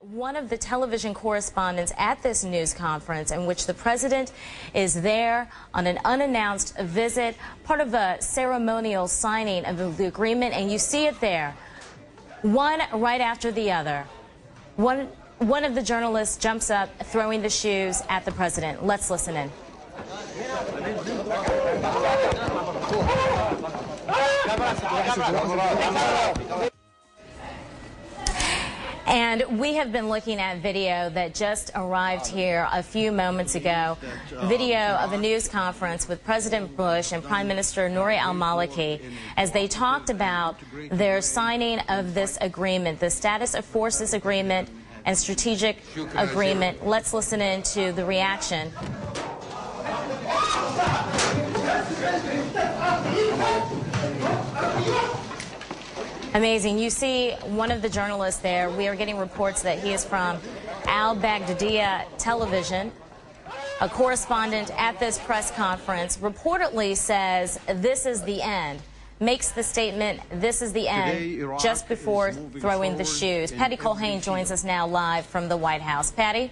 One of the television correspondents at this news conference in which the president is there on an unannounced visit, part of a ceremonial signing of the agreement, and you see it there, one right after the other. One of the journalists jumps up, throwing the shoes at the president. Let's listen in. And we have been looking at video that just arrived here a few moments ago, video of a news conference with President Bush and Prime Minister Nouri al-Maliki as they talked about their signing of this agreement, the Status of Forces Agreement and Strategic Agreement. Let's listen in to the reaction. Amazing. You see one of the journalists there. We are getting reports that he is from al-Baghdadiya television. A correspondent at this press conference reportedly says this is the end, makes the statement, this is the end, just before throwing the shoes. Patty Colhane joins us now live from the White House. Patty?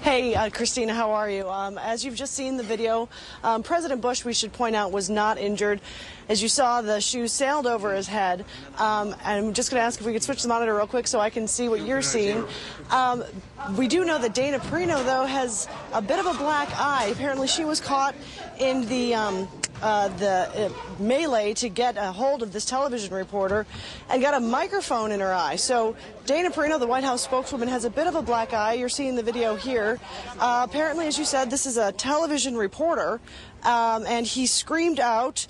Hey, Christina, how are you? As you've just seen the video, President Bush, we should point out, was not injured. As you saw, the shoes sailed over his head. I'm just going to ask if we could switch the monitor real quick so I can see what you're seeing. We do know that Dana Perino, though, has a bit of a black eye. Apparently, she was caught in the melee to get a hold of this television reporter and got a microphone in her eye. So Dana Perino, the White House spokeswoman, has a bit of a black eye. You're seeing the video here. Apparently, as you said, this is a television reporter, and he screamed out,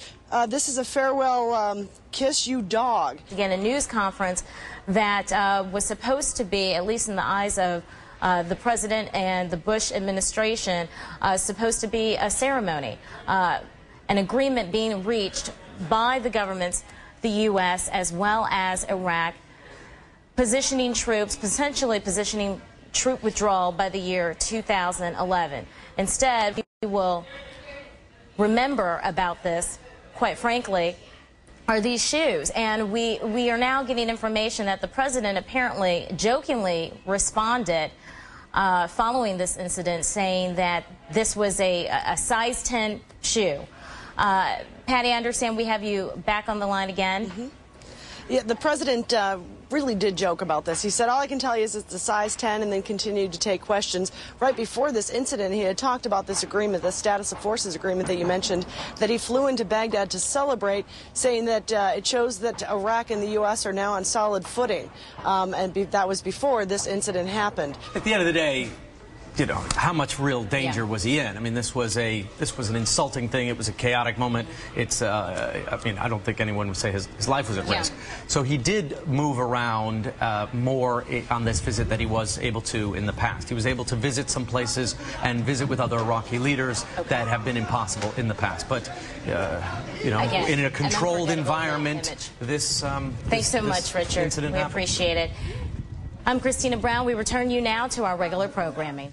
"This is a farewell kiss, you dog." Again, a news conference that was supposed to be, at least in the eyes of the president and the Bush administration, supposed to be a ceremony. An agreement being reached by the governments, the U.S. as well as Iraq, positioning troops, potentially positioning troop withdrawal by the year 2011. Instead, we will remember about this, quite frankly, are these shoes. And we are now getting information that the president apparently jokingly responded following this incident, saying that this was a size 10 shoe. Patty, I understand we have you back on the line again. Mm-hmm. Yeah, the president really did joke about this. He said, all I can tell you is it's a size 10, and then continued to take questions. Right before this incident, he had talked about this agreement, the Status of Forces Agreement that you mentioned, that he flew into Baghdad to celebrate, saying that it shows that Iraq and the U.S. are now on solid footing. That was before this incident happened. At the end of the day, you know, how much real danger was he in? I mean, this was an insulting thing. It was a chaotic moment. It's, I mean, I don't think anyone would say his life was at risk. So he did move around more on this visit than he was able to in the past. He was able to visit some places and visit with other Iraqi leaders that have been impossible in the past. But, you know, in a controlled environment, this Thanks so much, Richard. We appreciate it. I'm Christina Brown. We return you now to our regular programming.